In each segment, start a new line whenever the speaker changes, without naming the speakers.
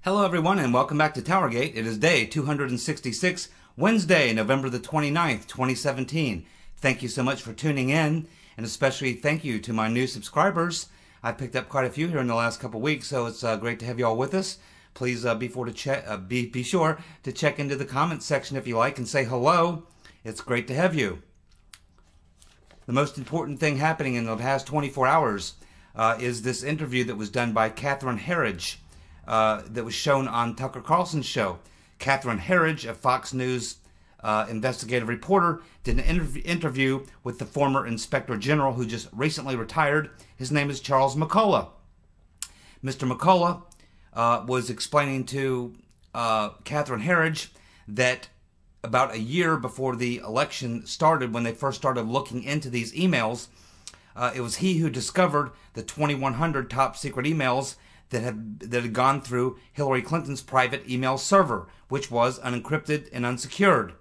Hello everyone and welcome back to TowerGate. It is day 266, Wednesday, November the 29th, 2017. Thank you so much for tuning in, and especially thank you to my new subscribers. I picked up quite a few here in the last couple weeks, so it's great to have you all with us. Please be sure to check into the comments section if you like and say hello. It's great to have you. The most important thing happening in the past 24 hours is this interview that was done by Catherine Herridge. That was shown on Tucker Carlson's show. Catherine Herridge, a Fox News investigative reporter, did an interview with the former Inspector General who just recently retired. His name is Charles McCullough. Mr. McCullough was explaining to Catherine Herridge that about a year before the election started, when they first started looking into these emails, it was he who discovered the 2,100 top secret emails that had gone through Hillary Clinton's private email server, which was unencrypted and unsecured.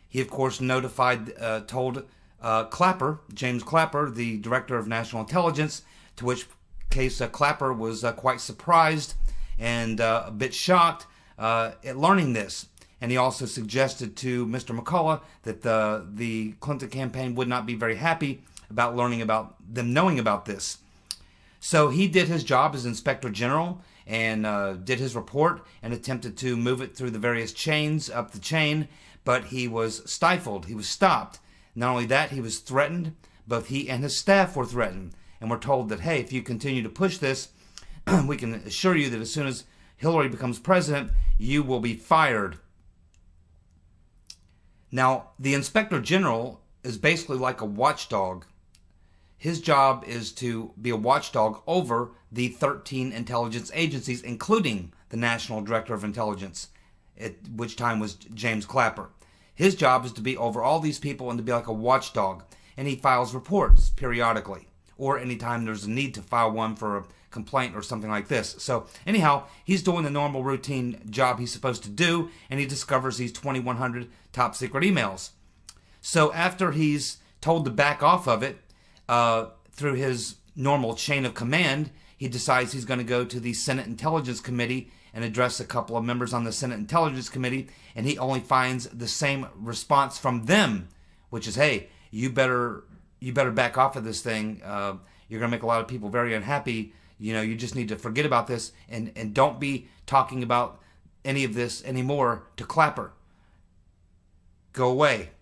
He, of course, told Clapper, James Clapper, the Director of National Intelligence, to which case Clapper was quite surprised and a bit shocked at learning this. And he also suggested to Mr. McCullough that the Clinton campaign would not be very happy about knowing about this. So he did his job as Inspector General and did his report and attempted to move it through the various chains up the chain, but he was stifled. He was stopped. Not only that, he was threatened. Both he and his staff were threatened and were told that, hey, if you continue to push this, we can assure you that as soon as Hillary becomes president, you will be fired. Now, the Inspector General is basically like a watchdog. His job is to be a watchdog over the 13 intelligence agencies, including the National Director of Intelligence, at which time was James Clapper. His job is to be over all these people and to be like a watchdog, and he files reports periodically, or anytime there's a need to file one for a complaint or something like this. So anyhow, he's doing the normal routine job he's supposed to do, and he discovers these 2,100 top secret emails. So after he's told to back off of it, through his normal chain of command, he decides he's going to go to the Senate Intelligence Committee and address a couple of members on the Senate Intelligence Committee, and he only finds the same response from them, which is, hey, you better back off of this thing. You're going to make a lot of people very unhappy. You know, you just need to forget about this and don't be talking about any of this anymore to Clapper. Go away.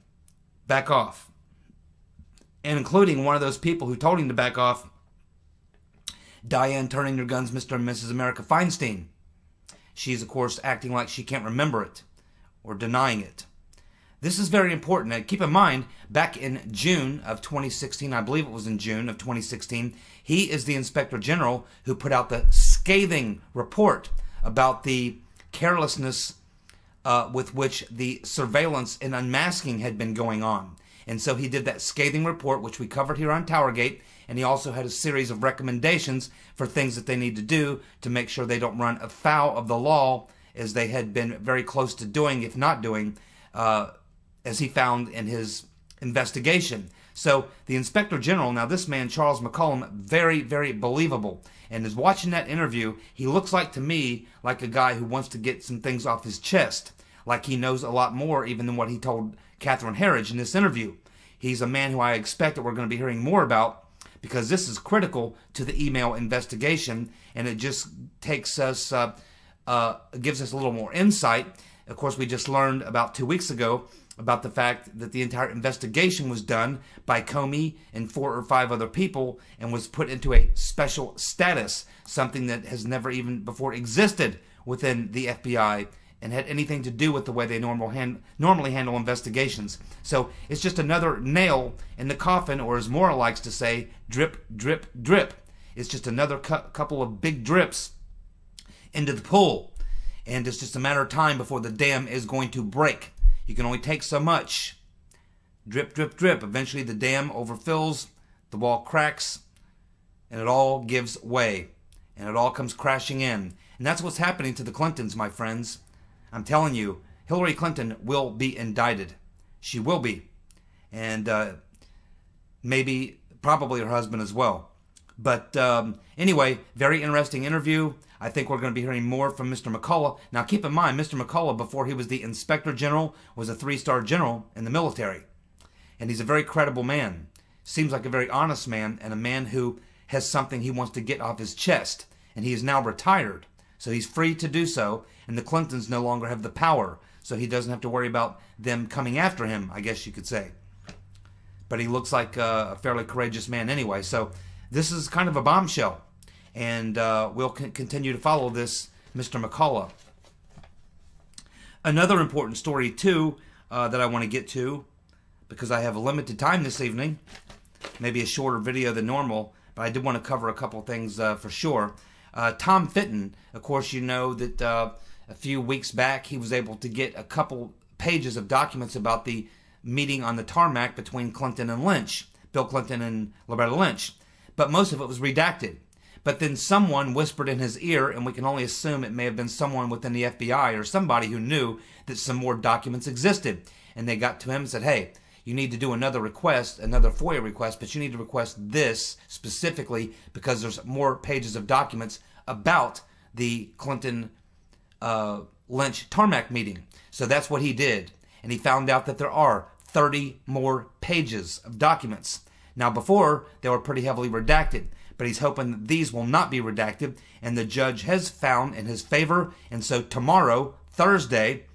Back off. And including one of those people who told him to back off, Diane Turning Your Guns, Mr. and Mrs. America Feinstein. She's, of course, acting like she can't remember it or denying it. This is very important. Now, keep in mind, back in June of 2016, I believe it was in June of 2016, he is the Inspector General who put out the scathing report about the carelessness with which the surveillance and unmasking had been going on. And so he did that scathing report, which we covered here on TowerGate, and he also had a series of recommendations for things that they need to do to make sure they don't run afoul of the law, as they had been very close to doing, if not doing, as he found in his investigation. So the Inspector General, now this man, Charles McCullough, very, very believable. And as watching that interview, he looks like to me like a guy who wants to get some things off his chest, like he knows a lot more even than what he told Catherine Herridge in this interview. He's a man who I expect that we're going to be hearing more about, because this is critical to the email investigation, and it just takes us, gives us a little more insight. Of course, we just learned about 2 weeks ago about the fact that the entire investigation was done by Comey and 4 or 5 other people and was put into a special status, something that has never even before existed within the FBI and had anything to do with the way they normally handle investigations. So it's just another nail in the coffin, or as Maura likes to say, drip, drip, drip. It's just another couple of big drips into the pool. And it's just a matter of time before the dam is going to break. You can only take so much. Drip, drip, drip. Eventually the dam overfills, the wall cracks, and it all gives way. And it all comes crashing in. And that's what's happening to the Clintons, my friends. I'm telling you, Hillary Clinton will be indicted. She will be. And probably her husband as well. But anyway, very interesting interview. I think we're going to be hearing more from Mr. McCullough. Now, keep in mind, Mr. McCullough, before he was the Inspector General, was a 3-star general in the military. And he's a very credible man. Seems like a very honest man, and a man who has something he wants to get off his chest. And he is now retired, so he's free to do so. And the Clintons no longer have the power, so he doesn't have to worry about them coming after him, I guess you could say. But he looks like a fairly courageous man anyway. So this is kind of a bombshell. And we'll continue to follow this, Mr. McCullough. Another important story, too, that I want to get to, because I have a limited time this evening, maybe a shorter video than normal, but I did want to cover a couple things for sure. Tom Fitton, of course, you know that a few weeks back he was able to get a couple pages of documents about the meeting on the tarmac between Clinton and Lynch, Bill Clinton and Loretta Lynch. But most of it was redacted. But then someone whispered in his ear, and we can only assume it may have been someone within the FBI or somebody who knew that some more documents existed. And they got to him and said, hey, you need to do another request, another FOIA request, but you need to request this specifically because there's more pages of documents about the Clinton Lynch tarmac meeting. So that's what he did. And he found out that there are 30 more pages of documents. Now before, they were pretty heavily redacted, but he's hoping that these will not be redacted, and the judge has found in his favor. And so tomorrow, Thursday,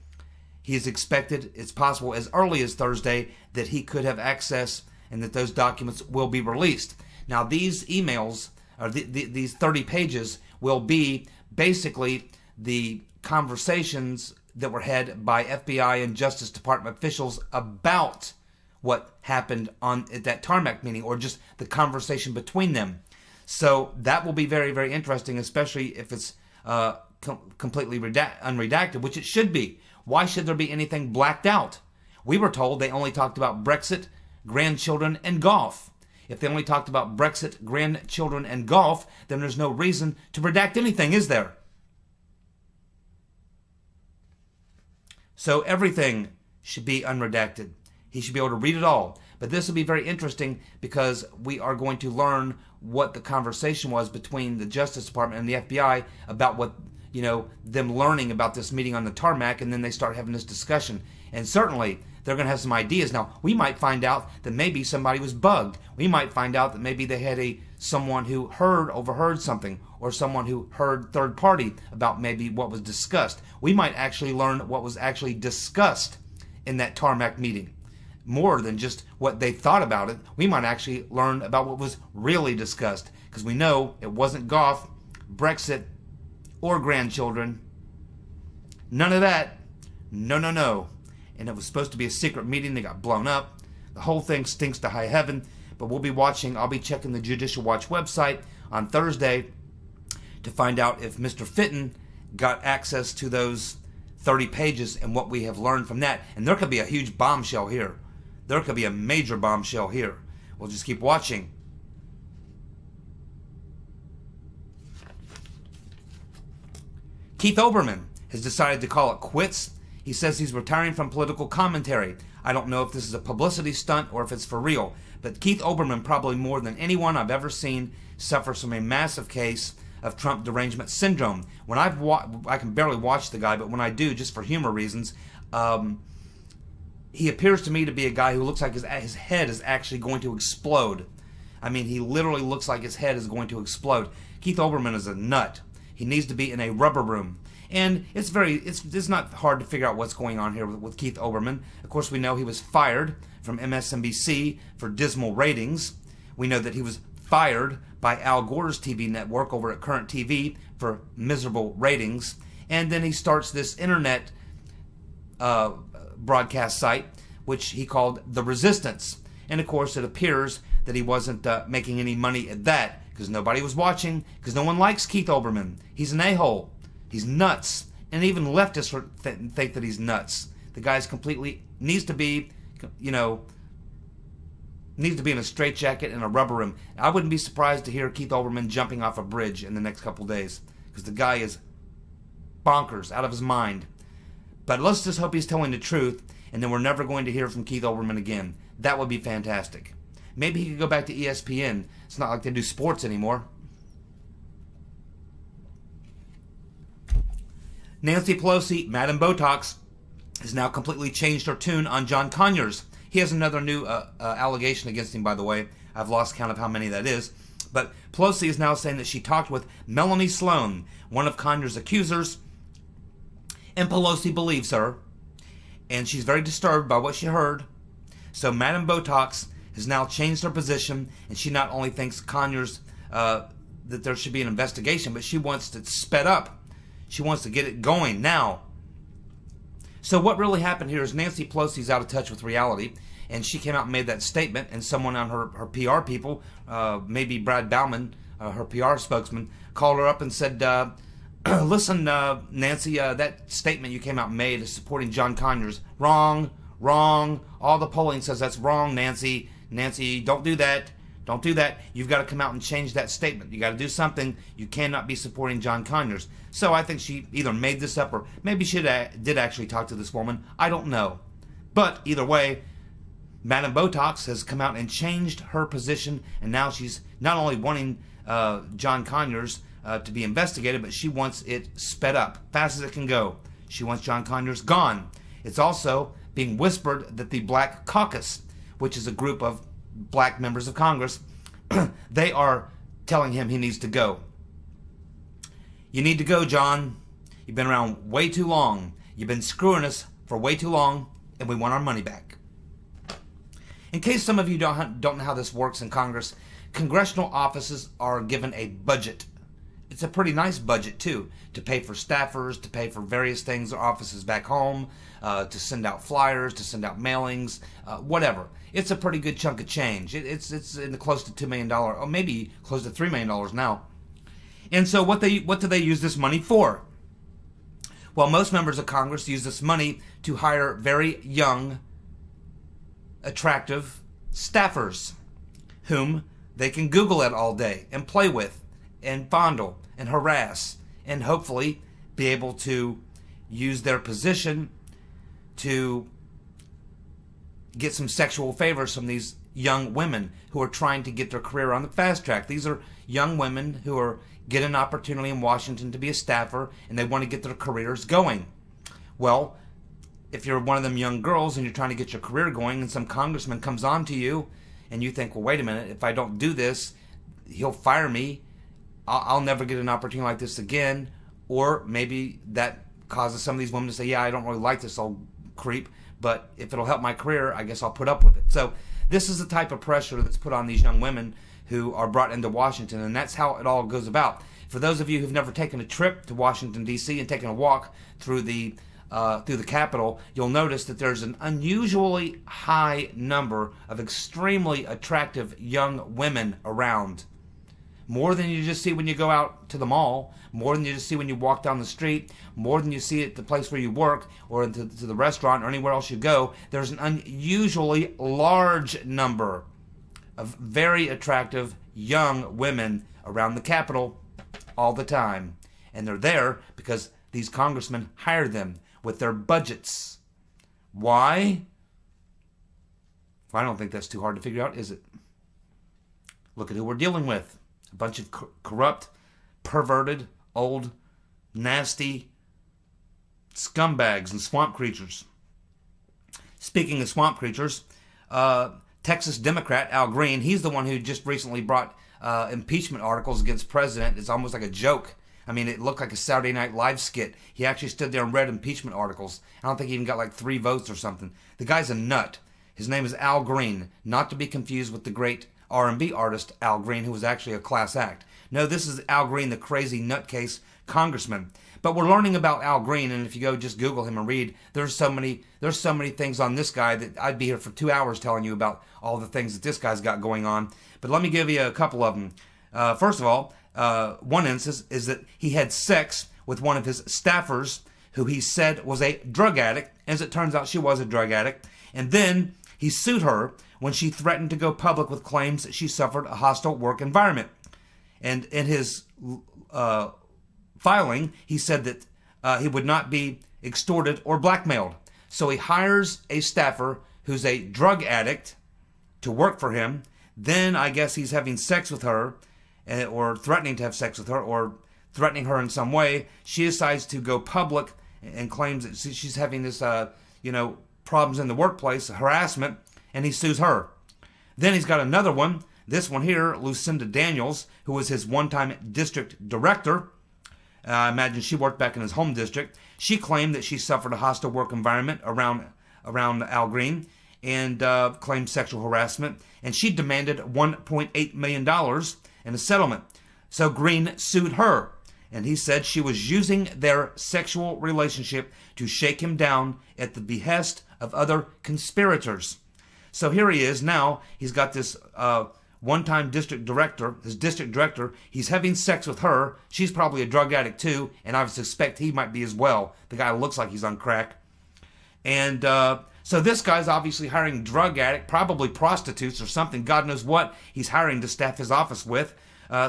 he is expected, it's possible as early as Thursday, that he could have access and that those documents will be released. Now these emails, or these 30 pages, will be basically the conversations that were had by FBI and Justice Department officials about what happened at that tarmac meeting, or just the conversation between them. So that will be very, very interesting, especially if it's completely unredacted, which it should be. Why should there be anything blacked out? We were told they only talked about Brexit, grandchildren, and golf. If they only talked about Brexit, grandchildren, and golf, then there's no reason to redact anything, is there? So everything should be unredacted. He should be able to read it all. But this will be very interesting because we are going to learn what the conversation was between the Justice Department and the FBI about what, them learning about this meeting on the tarmac, and then they start having this discussion. And certainly they're going to have some ideas. Now, we might find out that maybe somebody was bugged. We might find out that maybe they had someone who overheard something, or someone who heard third party about maybe what was discussed. We might actually learn what was actually discussed in that tarmac meeting. More than just what they thought about it, we might actually learn about what was really discussed, because we know it wasn't golf, Brexit, or grandchildren. None of that. No, no, no. And it was supposed to be a secret meeting. They got blown up. The whole thing stinks to high heaven. But we'll be watching. I'll be checking the Judicial Watch website on Thursday to find out if Mr. Fitton got access to those 30 pages and what we have learned from that. And there could be a huge bombshell here. There could be a major bombshell here. We'll just keep watching. Keith Olbermann has decided to call it quits. He says he's retiring from political commentary. I don't know if this is a publicity stunt or if it's for real, but Keith Olbermann, probably more than anyone I've ever seen, suffers from a massive case of Trump derangement syndrome. When I can barely watch the guy, but when I do, just for humor reasons, he appears to me to be a guy who looks like his head is actually going to explode. I mean, he literally looks like his head is going to explode. Keith Olbermann is a nut. He needs to be in a rubber room. And it's not hard to figure out what's going on here with Keith Olbermann. Of course, we know he was fired from MSNBC for dismal ratings. We know that he was fired by Al Gore's TV network over at Current TV for miserable ratings. And then he starts this internet broadcast site, which he called The Resistance. And of course, it appears that he wasn't making any money at that, because nobody was watching, because no one likes Keith Olbermann. He's an a-hole. He's nuts. And even leftists think that he's nuts. The guy's completely, needs to be in a straitjacket in a rubber room. I wouldn't be surprised to hear Keith Olbermann jumping off a bridge in the next couple days, because the guy is bonkers, out of his mind. But let's just hope he's telling the truth, and then we're never going to hear from Keith Olbermann again. That would be fantastic. Maybe he could go back to ESPN. It's not like they do sports anymore. Nancy Pelosi, Madam Botox, has now completely changed her tune on John Conyers. He has another new allegation against him, by the way. I've lost count of how many that is. But Pelosi is now saying that she talked with Melanie Sloan, one of Conyers' accusers, and Pelosi believes her. And she's very disturbed by what she heard. So Madam Botox has now changed her position, and she not only thinks Conyers, that there should be an investigation, but she wants it sped up. She wants to get it going now. So what really happened here is Nancy Pelosi's out of touch with reality, and she came out and made that statement, and someone on her PR people, maybe Brad Bauman, her PR spokesman, called her up and said, listen, Nancy, that statement you came out and made is supporting John Conyers. Wrong, wrong. All the polling says that's wrong, Nancy. Nancy, don't do that. Don't do that. You've got to come out and change that statement. You got to do something. You cannot be supporting John Conyers. So I think she either made this up or maybe she did actually talk to this woman. I don't know. But either way, Madam Botox has come out and changed her position, and now she's not only wanting John Conyers to be investigated, but she wants it sped up, fast as it can go. She wants John Conyers gone. It's also being whispered that the Black Caucus, which is a group of black members of Congress, they are telling him he needs to go. You need to go, John. You've been around way too long. You've been screwing us for way too long, and we want our money back. In case some of you don't know how this works in Congress, congressional offices are given a budget. It's a pretty nice budget, too, to pay for staffers, to pay for various things, offices back home, to send out flyers, to send out mailings, whatever. It's a pretty good chunk of change. It's in the close to $2 million, or maybe close to $3 million now. And so what do they use this money for? Well, most members of Congress use this money to hire very young, attractive staffers whom they can Google at all day and play with and fondle and harass and hopefully be able to use their position to get some sexual favors from these young women who are trying to get their career on the fast track. These are young women who are getting an opportunity in Washington to be a staffer, and they want to get their careers going. Well, if you're one of them young girls and you're trying to get your career going and some congressman comes on to you and you think, well, wait a minute, if I don't do this, he'll fire me. I'll never get an opportunity like this again. Or maybe that causes some of these women to say, yeah, I don't really like this old creep, but if it'll help my career, I guess I'll put up with it. So this is the type of pressure that's put on these young women who are brought into Washington, and that's how it all goes about. For those of you who've never taken a trip to Washington, D.C. and taken a walk through the Capitol, you'll notice that there's an unusually high number of extremely attractive young women around. More than you just see when you go out to the mall, more than you just see when you walk down the street, more than you see at the place where you work or to the restaurant or anywhere else you go. There's an unusually large number of very attractive young women around the Capitol all the time. And they're there because these congressmen hire them with their budgets. Why? Well, I don't think that's too hard to figure out, is it? Look at who we're dealing with. A bunch of corrupt, perverted, old, nasty scumbags and swamp creatures. Speaking of swamp creatures, Texas Democrat Al Green, he's the one who just recently brought impeachment articles against President. It's almost like a joke. I mean, it looked like a Saturday Night Live skit. He actually stood there and read impeachment articles. I don't think he even got like 3 votes or something. The guy's a nut. His name is Al Green, not to be confused with the great R&B artist Al Green, who was actually a class act. No, this is Al Green, the crazy nutcase congressman. But we're learning about Al Green, and if you go just Google him and read, there's so many things on this guy that I'd be here for 2 hours telling you about all the things that this guy's got going on. But let me give you a couple of them. First of all, one instance is that he had sex with one of his staffers who he said was a drug addict. As it turns out, she was a drug addict. And then he sued her when she threatened to go public with claims that she suffered a hostile work environment. And in his filing, he said that he would not be extorted or blackmailed. So he hires a staffer who's a drug addict to work for him. Then I guess he's having sex with her, or threatening to have sex with her, or threatening her in some way. She decides to go public and claims that she's having this, problems in the workplace, harassment, and he sues her. Then he's got another one. This one here, Lucinda Daniels, who was his one-time district director. I imagine she worked back in his home district. She claimed that she suffered a hostile work environment around Al Green and claimed sexual harassment. And she demanded $1.8 million in a settlement. So Green sued her. And he said she was using their sexual relationship to shake him down at the behest of other conspirators. So here he is now. He's got this one-time district director, his district director. He's having sex with her. She's probably a drug addict too, and I suspect he might be as well. The guy looks like he's on crack. And so this guy's obviously hiring drug addict, probably prostitutes or something. God knows what he's hiring to staff his office with,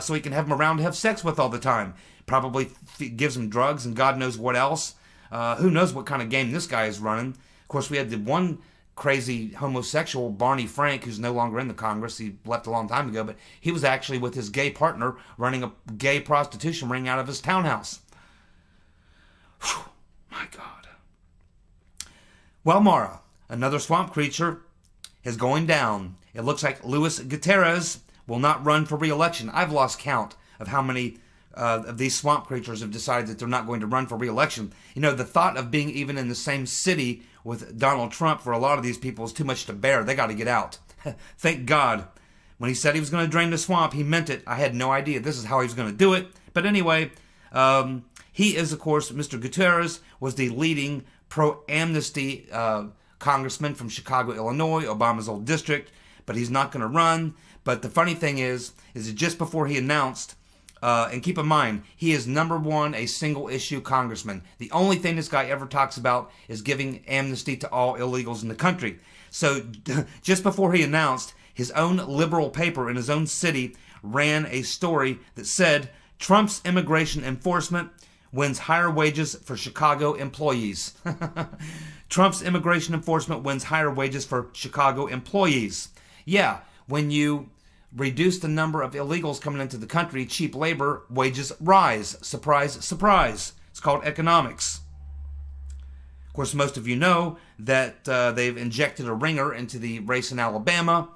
so he can have them around to have sex with all the time. Probably gives them drugs and God knows what else. Who knows what kind of game this guy is running. Of course, we had the one crazy homosexual, Barney Frank, who's no longer in the Congress. He left a long time ago, but he was actually with his gay partner running a gay prostitution ring out of his townhouse. Whew, my God. Well, Mara, another swamp creature is going down. It looks like Luis Gutierrez will not run for re-election. I've lost count of how many of these swamp creatures have decided that they're not going to run for re-election. You know, the thought of being even in the same city with Donald Trump for a lot of these people is too much to bear. They got to get out. Thank God. When he said he was going to drain the swamp, he meant it. I had no idea this is how he was going to do it. But anyway, he is, of course, Mr. Gutierrez was the leading pro-amnesty congressman from Chicago, Illinois, Obama's old district. But he's not going to run. But the funny thing is that just before he announced, and keep in mind, he is #1, a single-issue congressman. The only thing this guy ever talks about is giving amnesty to all illegals in the country. So just before he announced, his own liberal paper in his own city ran a story that said, Trump's immigration enforcement wins higher wages for Chicago employees. Trump's immigration enforcement wins higher wages for Chicago employees. Yeah, when you reduce the number of illegals coming into the country, cheap labor, wages rise. Surprise, surprise. It's called economics. Of course, most of you know that they've injected a ringer into the race in Alabama.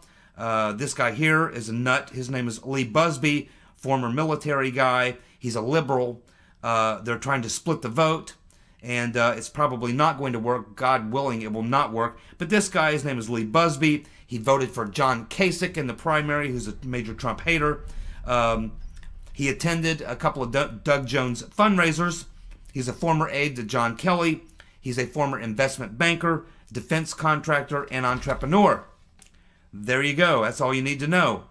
This guy here is a nut. His name is Lee Busby, former military guy. He's a liberal. They're trying to split the vote, and it's probably not going to work. God willing, it will not work. But this guy, his name is Lee Busby. He voted for John Kasich in the primary, who's a major Trump hater. He attended a couple of Doug Jones fundraisers. He's a former aide to John Kelly. He's a former investment banker, defense contractor, and entrepreneur. There you go. That's all you need to know.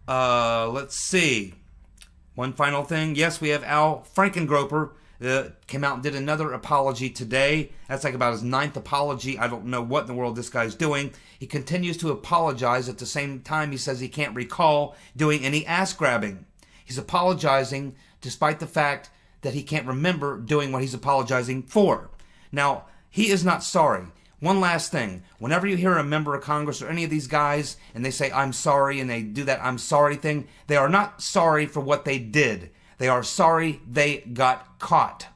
Let's see. One final thing. Yes, we have Al Frankengroper. Came out and did another apology today. That's like about his 9th apology. I don't know what in the world this guy's doing. He continues to apologize. At the same time, he says he can't recall doing any ass grabbing. He's apologizing despite the fact that he can't remember doing what he's apologizing for. Now, he is not sorry. One last thing. Whenever you hear a member of Congress or any of these guys and they say, I'm sorry, and they do that I'm sorry thing, they are not sorry for what they did. They are sorry they got caught.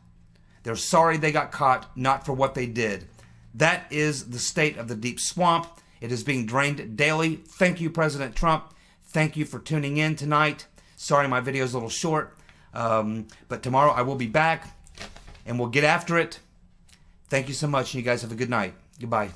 They're sorry they got caught, not for what they did. That is the state of the deep swamp. It is being drained daily. Thank you, President Trump. Thank you for tuning in tonight. Sorry my video is a little short, but tomorrow I will be back and we'll get after it. Thank you so much, and you guys have a good night. Goodbye.